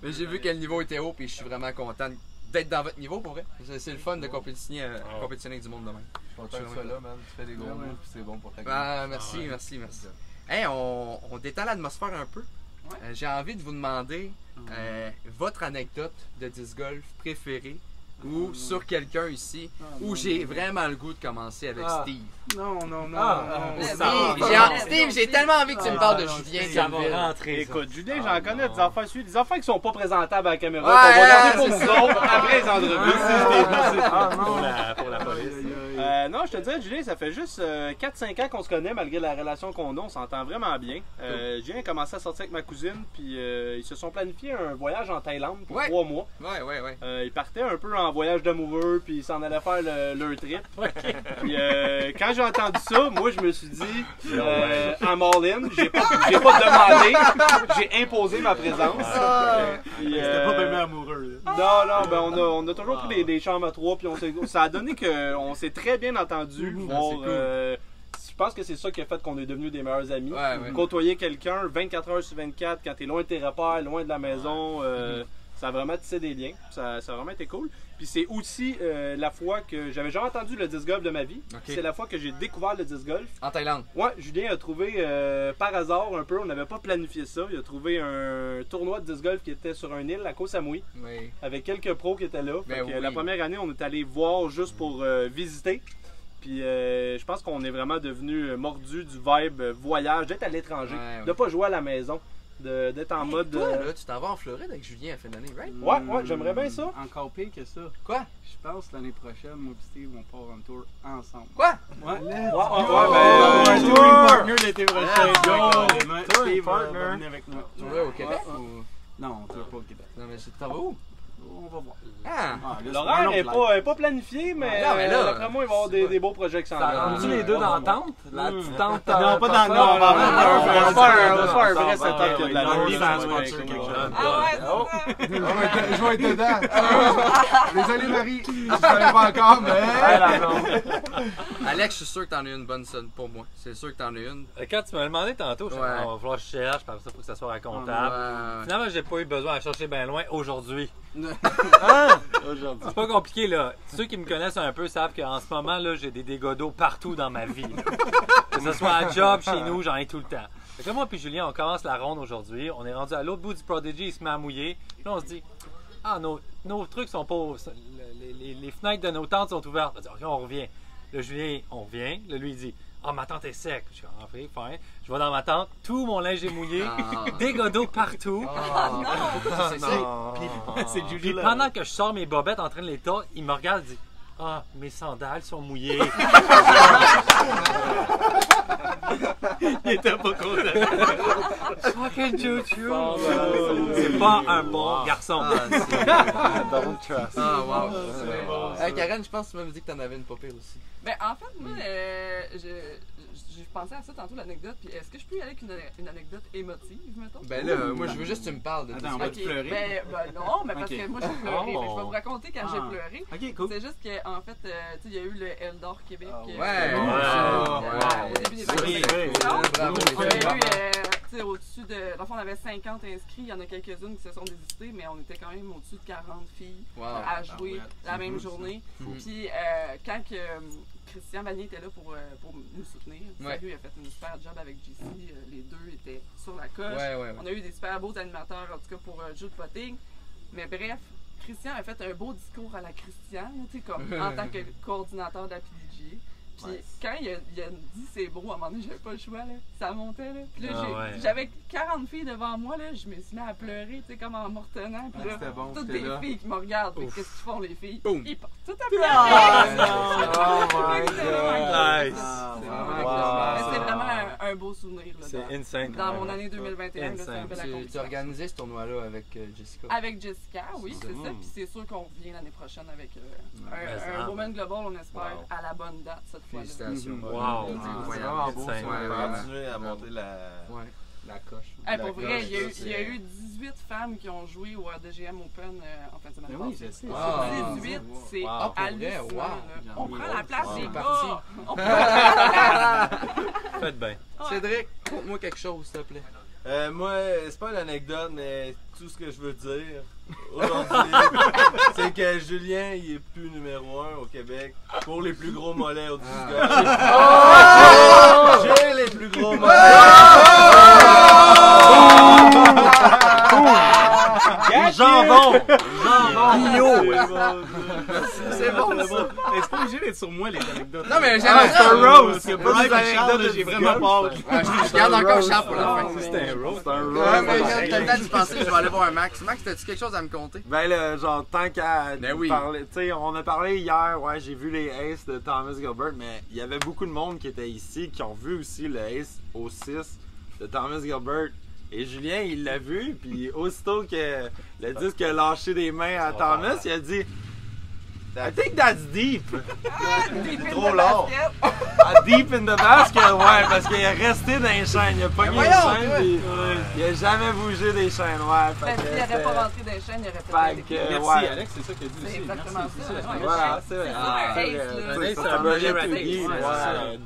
Mais j'ai vu que le niveau était haut, puis je suis vraiment content d'être dans votre niveau pour vrai. C'est le fun de compétitionner avec du monde de même. Je suis content que tu sois là, man. Tu fais des gros moves, puis c'est bon pour ta game. Merci. Hey, on détend l'atmosphère un peu. J'ai envie de vous demander votre anecdote de disc golf préférée ou sur quelqu'un ici où j'ai vraiment le goût de commencer avec Steve. Non. Steve, j'ai tellement envie que tu me parles de Julien. Ça va rentrer. Écoute, Julien, j'en connais des affaires des affaires qui sont pas présentables à la caméra. Ouais, on va garder pour nous autres après les entrevues. Pour la police. Non, je te dirais, Julien, ça fait juste 4-5 ans qu'on se connaît, malgré la relation qu'on a. On s'entend vraiment bien. Julien a commencé à sortir avec ma cousine, puis ils se sont planifié un voyage en Thaïlande pour 3 mois. Ouais. Ils partaient un peu en voyage d'amoureux, puis ils s'en allaient faire leur trip. Puis quand j'ai entendu ça, moi, je me suis dit, I'm all in. J'ai pas demandé, j'ai imposé ma présence. C'était pas bien amoureux. Non, ben on a toujours pris des chambres à 3, puis ça a donné qu'on s'est très bien entendu. Je pense que c'est ça qui a fait qu'on est devenus des meilleurs amis. Côtoyer quelqu'un 24 heures sur 24 quand t'es loin de tes repères, loin de la maison, ça a vraiment tissé des liens. Ça a vraiment été cool. Puis c'est aussi la fois que j'avais jamais entendu le disc golf de ma vie. C'est la fois que j'ai découvert le disc golf. En Thaïlande? Ouais, Julien a trouvé par hasard un peu, on n'avait pas planifié ça. Il a trouvé un tournoi de disc golf qui était sur une île à Koh Samui. Avec quelques pros qui étaient là. La première année, on est allé voir juste pour visiter. Puis je pense qu'on est vraiment devenu mordu du vibe voyage, d'être à l'étranger, de pas jouer à la maison. D'être en mode. Toi, là, tu t'en vas en Floride avec Julien à la fin d'année, right? Ouais, j'aimerais bien ça. Encore pire que ça. Quoi? Je pense l'année prochaine, moi et Steve, on part en tour ensemble. Quoi? Ouais, touring partner l'été prochain. Steve va venir avec nous. Tu vas au Québec ou? Non, on ne pas au Québec. Non, mais t'en vas où? On va voir. L'horaire n'est pas planifié, mais d'après moi, il va y avoir des beaux projets qui s'en viennent. Rendu les deux dans la tente? La petite tente? Non, pas dans le. On va faire un vrai setup qui a de la Je vais être dedans. Désolé, Marie. Je ne savais pas encore, mais. Alex, je suis sûr que t'en as une bonne sonne pour moi. C'est sûr que t'en as une. Quand tu m'as demandé tantôt, je me suis dit, on va falloir que je cherche, parce que ça, il faut que ça soit racontable. Finalement, j'ai pas eu besoin de chercher bien loin aujourd'hui. C'est pas compliqué, là. Ceux qui me connaissent un peu savent qu'en ce moment, là, j'ai des dégâts d'eau partout dans ma vie. Que ce soit à job, chez nous, j'en ai tout le temps. Fait que moi puis Julien, on commence la ronde aujourd'hui. On est rendu à l'autre bout du Prodigy, il se met à mouiller. Puis là, on se dit, nos trucs sont pas. Les fenêtres de nos tentes sont ouvertes. On dit, OK, on revient. Là, Julien, on revient. Là, lui, il dit ah, ma tente est sec. Je suis en fait, fine. Je vais dans ma tente, tout mon linge est mouillé, des godots partout. C'est Julie. Puis pendant que je sors mes bobettes en train de les tordre, il me regarde et dit ah, mes sandales sont mouillées. Il était pas content. Fucking chouchou. C'est pas un bon garçon. Don't trust. Ah, wow. Karen, je pense que tu m'avais dit que t'en avais une pas pire aussi. Ben, en fait, moi, je pensais à ça tantôt, l'anecdote. Puis est-ce que je peux y aller avec une anecdote émotive, mettons? Ben là, moi, je veux juste que tu me parles de Attends, on va te pleurer. Ben non, mais parce que moi, j'ai pleuré. Je vais vous raconter quand j'ai pleuré. Ok, cool. C'est juste qu'en fait, tu sais, il y a eu le Eldor Québec. Ouais. Au début des Bravo. on a eu, au-dessus de... Dans le fond, on avait 50 inscrits. Il y en a quelques-unes qui se sont désistées, mais on était quand même au-dessus de 40 filles à jouer la même journée. Puis quand Christian Vanier était là pour nous soutenir, lui a fait une super job avec JC. Les deux étaient sur la coche. On a eu des super beaux animateurs, en tout cas pour Jeu de potting. Mais bref, Christian a fait un beau discours à la Christiane, tu sais, comme en tant que coordinateur de la PDG. Puis quand il a dit c'est beau, à un moment donné, j'avais pas le choix, là. Ça montait, là. Puis là, j'avais 40 filles devant moi, là. Je me suis mis à pleurer, tu sais, comme en me retenant. Puis là, toutes des filles qui me regardent. Puis qu'est-ce qu'ils font, les filles? Boom. Ils partent tout à pleurer. Nice. C'est vraiment un beau souvenir, là. C'est insane. Dans mon année 2021, là, c'est un bel Tu accomplissement. as organisé ce tournoi-là avec Jessica. Avec Jessica, oui, c'est ça. Puis c'est sûr qu'on revient l'année prochaine avec un Women Global, on espère, à la bonne date cette fois-là. Félicitations. Wow. C'est vraiment beau. Continuer à monter la coche. Pour vrai, il y a eu 18 femmes qui ont joué au RDGM Open en fin de semaine Oui, passée. je sais. 18, c'est hallucinant. On prend la place des parti. gars. Faites bien. Cédric, conte-moi quelque chose, s'il te plaît. Moi, c'est pas une anecdote, mais tout ce que je veux dire aujourd'hui, c'est que Julien, il est plus numéro 1 au Québec pour les plus gros mollets au disque. J'ai les plus gros mollets. Jambon! C'est bon, ça. Mais c'est pas obligé d'être sur moi, les anecdotes. Non, mais c'est un roast. Parce que pour les anecdotes, j'ai vraiment peur. Je garde encore Charles pour la fin. C'était un roast. Ouais, mais t'as le temps d'y penser, je vais aller voir un Max. Max, t'as-tu quelque chose à me conter? Ben là, genre, tant qu'à oui. parler, tu sais, on a parlé hier, j'ai vu les Aces de Thomas Gilbert, mais il y avait beaucoup de monde qui était ici, qui ont vu aussi le Ace au 6 de Thomas Gilbert. Et Julien, il l'a vu, puis aussitôt que le disque a lâché des mains à Thomas, il a dit I think that's deep. Trop long. Deep in the basket, parce qu'il est resté dans les chaînes. Il a pogné les chaînes, puis il a jamais bougé des chaînes, S'il n'aurait pas rentré dans les chaînes, il aurait peut-être été. Merci, Alex, c'est ça qu'il a dit C'est aussi. exactement ça. Voilà, c'est vrai. C'est un budget rating.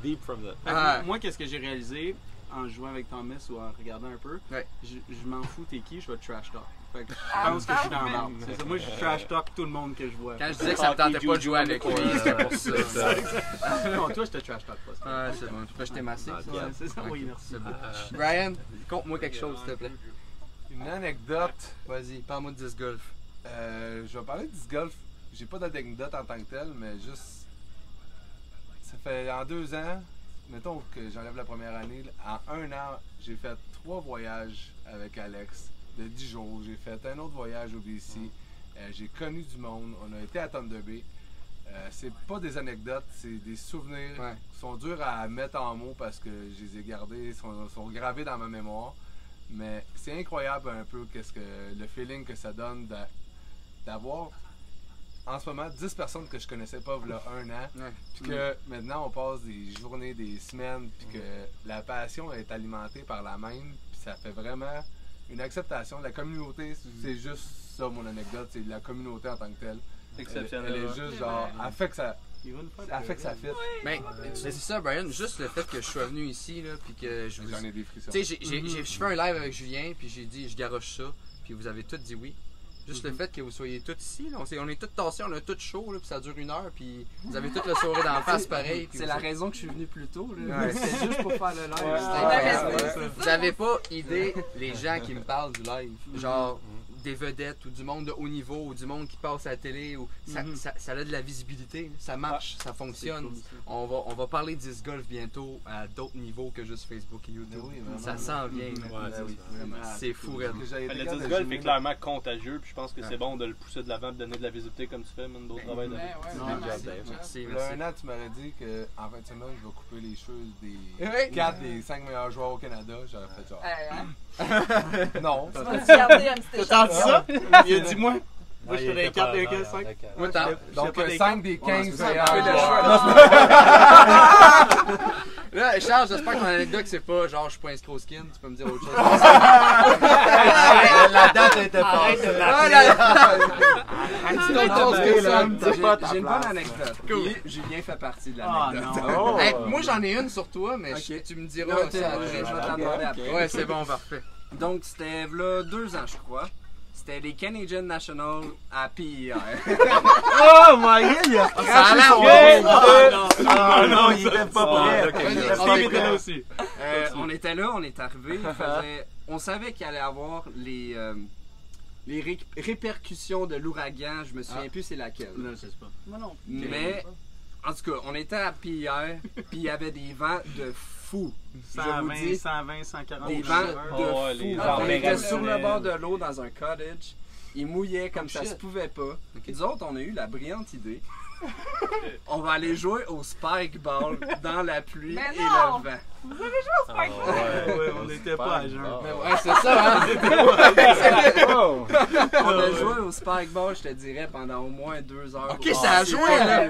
Deep from the... Moi, qu'est-ce que j'ai réalisé en jouant avec Thomas ou en regardant un peu? Je m'en fous, t'es qui, je vais te trash talk. Fait que je pense que je suis dans l'arbre. C'est ça. Moi, je trash talk tout le monde que je vois. Quand je disais que ça me tentait pas de jouer avec lui, c'était pour ça. Non, toi, je te trash talk pas. Ah, c'est bon. Tu peux jeter ma C'est ça, oui, merci. Brian, conte-moi quelque chose, s'il te plaît. Une anecdote. Vas-y, parle-moi de disc golf. Je vais parler de disc golf. J'ai pas d'anecdote en tant que telle, mais juste. Ça fait en 2 ans, mettons que j'enlève la première année, en 1 an, j'ai fait 3 voyages avec Alex de 10 jours. J'ai fait un autre voyage au BC. J'ai connu du monde. On a été à Thunder Bay. C'est pas des anecdotes, c'est des souvenirs qui sont durs à mettre en mots parce que je les ai gardés, sont gravés dans ma mémoire. Mais c'est incroyable un peu le feeling que ça donne d'avoir en ce moment 10 personnes que je connaissais pas il y a 1 an. Puis que maintenant on passe des journées, des semaines, puis que la passion est alimentée par la même. Puis ça fait vraiment une acceptation. La communauté, c'est juste ça mon anecdote, c'est la communauté en tant que telle. Exceptionnel. Elle est juste genre, elle fait que ça fit. Mais c'est ça, Brian, juste le fait que je sois venu ici, là, puis que je vous... J'en ai des frissons. Tu sais, je fais un live avec Julien, puis j'ai dit, je garoche ça, puis vous avez tous dit oui. Juste le fait que vous soyez tous ici, là, on est tous tassés, on a tous chaud, là, puis ça dure 1 heure, puis vous avez toute le sourire d'en face pareil. C'est la raison que je suis venu plus tôt, là. C'est juste pour faire le live. Vous avez pas idée les gens qui me parlent du live. Genre, des vedettes ou du monde de haut niveau ou du monde qui passe à la télé. Ou ça a de la visibilité. Ça marche, ça fonctionne. Cool, on va parler de disc golf bientôt à d'autres niveaux que juste Facebook et YouTube. Ça s'en vient. C'est fou, Red. Le disc golf est clairement contagieux. Puis je pense que c'est bon de le pousser de l'avant et de donner de la visibilité comme tu fais, même d'autres travail. Merci. Il y a un an, tu m'aurais dit qu'en fin de semaine, je vais couper les cheveux des 4 des 5 meilleurs joueurs au Canada. J'aurais fait genre. Non. T'as dit ça? Il a dit moi. Moi, je fais des 4 des 5. Donc, 5 des 15 meilleurs. Là, Charles, j'espère que ton anecdote, c'est pas genre je suis pas inscrit au skin, tu peux me dire autre chose. La date était passée. J'ai une bonne anecdote. Julien fait partie de l'anecdote. Moi, j'en ai une sur toi, mais tu me diras. Je vais t'en demander après. Ouais, c'est bon, parfait. Donc, c'était là 2 ans, je crois. C'était les Canadian National à PEI. Oh my god, il a craché non, il était pas prêt. Steve était là aussi. On était là, on est arrivé. On savait qu'il allait avoir les répercussions de l'ouragan. Je me souviens plus c'est laquelle. Non, je sais pas. Moi non. Mais, en tout cas, on était à PEI, puis il y avait des vents de fou. 120, 120, 140. Des vents de fou. On était sur le bord de l'eau dans un cottage. Il mouillait comme ça se pouvait pas. Nous autres, on a eu la brillante idée. On va aller jouer au spike ball dans la pluie et le vent. Vous avez joué au spike ball? Ouais, on n'était pas à jeun. Ouais, c'est ça, hein? On a joué au spike ball, je te dirais, pendant au moins 2 heures. Ok, ça a joué, là!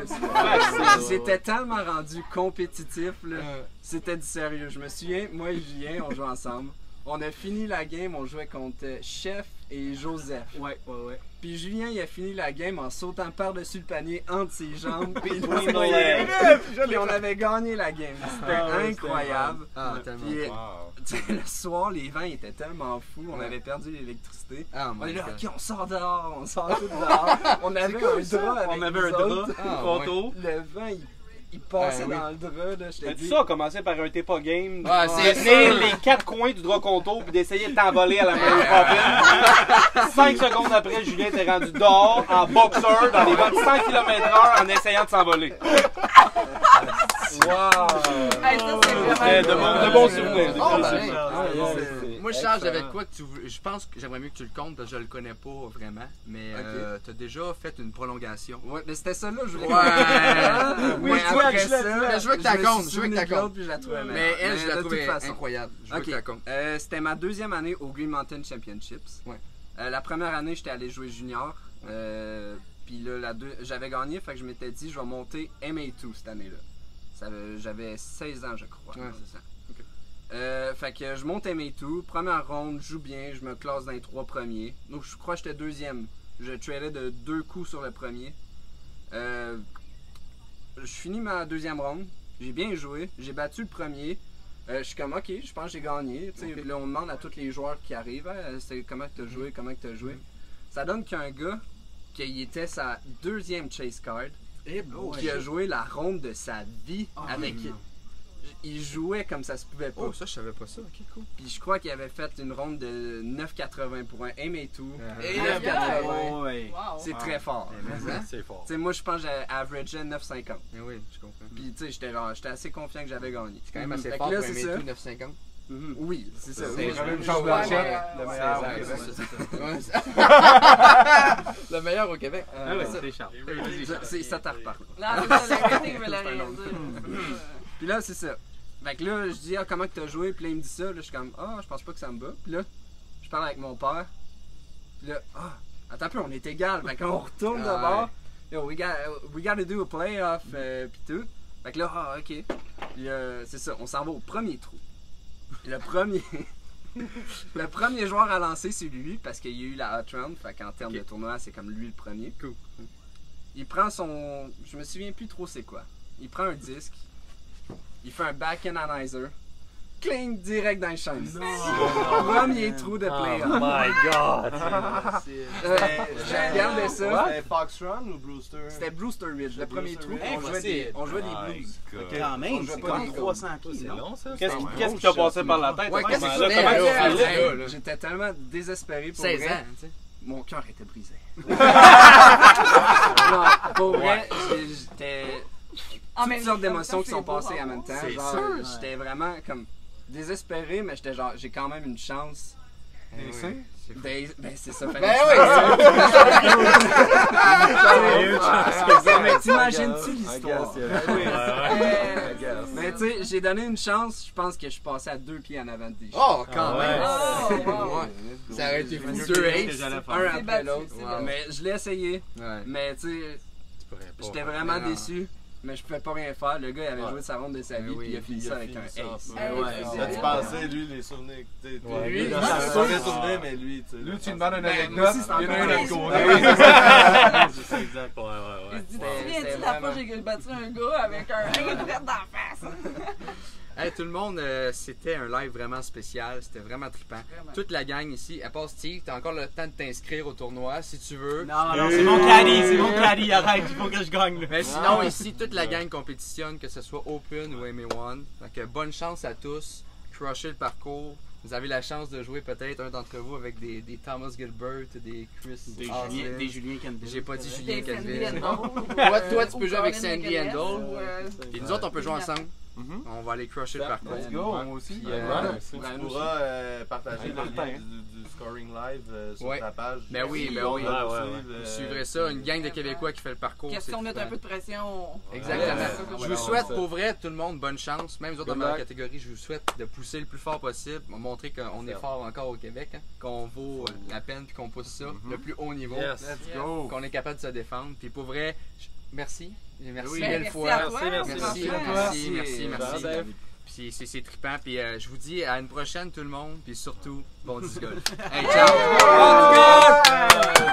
C'était tellement rendu compétitif, là. C'était du sérieux. Je me souviens, moi et Julien, on jouait ensemble. On a fini la game, on jouait contre Chef et Joseph. Ouais. Puis Julien, il a fini la game en sautant par-dessus le panier entre ses jambes. Puis on avait gagné la game. C'était incroyable. Puis, le soir, les vents étaient tellement fous. On avait perdu l'électricité. On est là, ok, on sort dehors, on sort tout dehors. On avait un drap avec photo. Le vent, il passait dans le drap, là, je te dis. Ça a commencé par un TEPA game. C'est tenir les 4 coins du drap contour puis d'essayer de t'envoler à la Mary Poppins. 5 secondes après, Julien était rendu dehors, en boxeur, dans les vents de 100 km/h, en essayant de s'envoler. Wow! C'était de bons souvenirs. Moi, Charles, j'avais quoi que je pense que j'aimerais mieux que tu le comptes parce que je le connais pas vraiment. Mais t'as déjà fait une prolongation. Ouais, mais c'était ça là, je voulais. Oui, après ça, je veux que tu la comptes. Je veux que tu la comptes. Puis je la trouvais mais elle, je la trouvais incroyable. Je veux que tu la comptes. C'était ma 2e année au Green Mountain Championships. Ouais. La première année, j'étais allé jouer junior. Puis là, j'avais gagné, fait que je m'étais dit, je vais monter MA2 cette année-là. J'avais 16 ans, je crois. Ouais, c'est ça. Fait que je monte MA2, première ronde, je joue bien, je me classe dans les 3 premiers. Donc je crois que j'étais 2e. Je trailais de 2 coups sur le premier. Je finis ma 2e ronde, j'ai bien joué, j'ai battu le premier. Je suis comme ok, je pense que j'ai gagné. Là on demande à tous les joueurs qui arrivent, c'est comment tu as joué, Ça donne qu'il y a un gars qui était sa 2e chase card, qui a joué la ronde de sa vie avec. Il jouait comme ça se pouvait pas. Oh, ça, je savais pas ça. Ok, cool. Puis je crois qu'il avait fait une ronde de 9,80 pour un MA2. 9,80. C'est très fort. C'est fort. T'sais, moi, je pense que j'averageais 9,50. Oui, je comprends. Puis, tu sais, j'étais assez confiant que j'avais gagné. C'est quand même assez fort pour un MA2 9,50. Oui, c'est ça. C'est le meilleur au Québec. C'est Charles. Ça t'a reparlé. Non, Puis là, c'est ça. Fait que là, je dis, comment que t'as joué? Puis là, il me dit ça. Là, je suis comme, je pense pas que ça me bat. Puis là, je parle avec mon père. Puis là, attends un peu, on est égal. Fait qu'on retourne de bord. Yo, we gotta do a playoff. Puis tout. Fait que là, ok. Puis c'est ça, on s'en va au premier trou. Le premier joueur à lancer, c'est lui, parce qu'il y a eu la hot round. Fait qu'en termes de tournoi, c'est comme lui le premier. Cool. Il prend son. Je me souviens plus trop c'est quoi. Il prend un disque. Il fait un back analyzer. Cling direct dans les chaînes. Premier trou de playoff. Oh my god! J'ai regardé ça. C'était Fox Run ou Brewster? C'était Brewster Ridge. Le premier trou, Hey, on jouait des Blues. Quand même, c'est comme 300 pieds. C'est long, ça? Qu'est-ce qui t'a passé par la tête? Ouais, qu'est-ce que J'étais tellement désespéré pour 16 vrai. ans, tu sais. mon cœur était brisé. Non, pour vrai, j'étais... Toutes sortes d'émotions qui sont passées en même temps. J'étais vraiment comme désespéré, mais j'étais genre, j'ai quand même une chance. Ben c'est ça. Ben oui! Mais t'imagines-tu l'histoire? Mais tu sais, j'ai donné une chance, je pense que je suis passé à 2 pieds en avant de des chiens. Oh, quand même! Ça aurait été fou. 2 aces, un après l'autre. Mais je l'ai essayé. Mais tu sais, j'étais vraiment déçu. Mais je pouvais pas rien faire. Le gars, il avait joué sa ronde de sa vie, puis il a fini ça avec un ace. Tu pensais, lui, les souvenirs. Lui, il a des souvenirs, mais lui, tu sais. Lui, tu demandes une anecdote, il y en a un autre côté. C'est exact. Il se dit, tu viens-tu la fois j'ai battu un gars avec un ring d'en face? Hey, tout le monde, c'était un live vraiment spécial, c'était vraiment trippant. Toute la gang ici, à part Steve, t'as encore le temps de t'inscrire au tournoi si tu veux. Non, c'est mon caddie, arrête, il faut que je gagne. Là. Mais sinon, ici, toute la gang compétitionne, que ce soit Open ou MA1. Donc, bonne chance à tous, crushez le parcours. Vous avez la chance de jouer peut-être un d'entre vous avec des Thomas Gilbert, des Chris Austin. Des Julien Canville. J'ai pas dit Julien Canville. Toi, tu peux jouer avec Sandy Handel. Et nous autres, on peut jouer ensemble. On va aller crusher le parcours. Let's go, moi aussi. Tu pourras partager le lien du scoring live sur ta page. Ben oui. Vous suivrez ça, une gang de Québécois qui fait le parcours. Question de mettre un peu de pression. Exactement. Je vous souhaite pour vrai, tout le monde, bonne chance. Même les autres dans ma catégorie, je vous souhaite de pousser le plus fort possible. Montrer qu'on est fort encore au Québec, qu'on vaut la peine puis qu'on pousse ça le plus haut niveau. Qu'on est capable de se défendre. Puis pour vrai, merci. Merci mille fois. Merci. Puis c'est trippant. Puis je vous dis à une prochaine tout le monde. Puis surtout, bon disc golf. Hey, ciao! Bon disc golf!